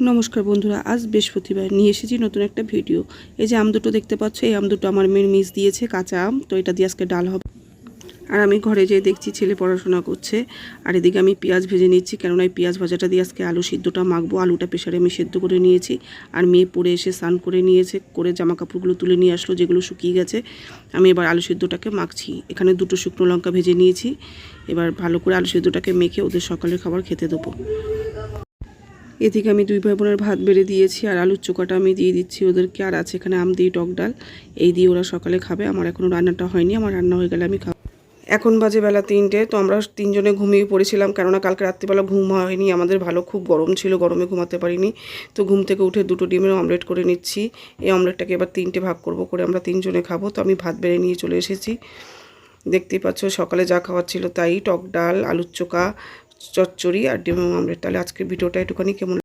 নমস্কার বন্ধুরা, আজ বৃহস্পতিবার নিয়ে এসেছি নতুন একটা ভিডিও। এই যে আম দুটো দেখতে পাচ্ছ, এই আম দুটো আমার মেয়ের মিস দিয়েছে, কাঁচা আম। তো এটা দিয়ে আজকে ডাল হবে। আর আমি ঘরে যেয়ে দেখছি ছেলে পড়াশোনা করছে। আর এদিকে আমি পেঁয়াজ ভেজে নিচ্ছি, কেননা এই পেঁয়াজ ভাজাটা দিয়ে আজকে আলু সিদ্ধটা মাখবো। আলুটা প্রেশারে আমি সিদ্ধ করে নিয়েছি। আর মেয়ে পড়ে এসে স্নান করে নিয়েছে, করে জামা কাপড়গুলো তুলে নিয়ে আসলো যেগুলো শুকিয়ে গেছে। আমি এবার আলু সিদ্ধটাকে মাখছি। এখানে দুটো শুকনো লঙ্কা ভেজে নিয়েছি। এবার ভালো করে আলু সিদ্ধটাকে মেখে ওদের সকালের খাবার খেতে দেবো। এদিকে আমি 2 ভাই বোনের ভাত বেড়ে দিয়েছি, আর আলুর চোখাটা আমি দিয়ে দিচ্ছি ওদেরকে। আর আছে এখানে আম দিয়ে টক ডাল, এই দিয়ে ওরা সকালে খাবে। আমার এখনও রান্নাটা হয়নি, আমার রান্না হয়ে গেলে আমি খাবো। এখন বাজে বেলা 3টে। তো আমরা 3 জনে ঘুমিয়ে পড়েছিলাম, কেননা কালকে রাত্রিবেলা ঘুম হয়নি আমাদের ভালো, খুব গরম ছিল, গরমে ঘুমাতে পারিনি। তো ঘুম থেকে উঠে 2টো ডিমের অমলেট করে নিচ্ছি। এই অমলেটটাকে এবার 3টে ভাগ করব, করে আমরা 3 জনে খাবো। তো আমি ভাত বেড়ে নিয়ে চলে এসেছি। দেখতেই পাচ্ছ সকালে যা খাওয়ার ছিল তাই, টক ডাল, আলুর চোখা, চচ্চড়ি আর ডিমের অমলেট। তাহলে আজকের ভিডিওটা একটুখানি কেমন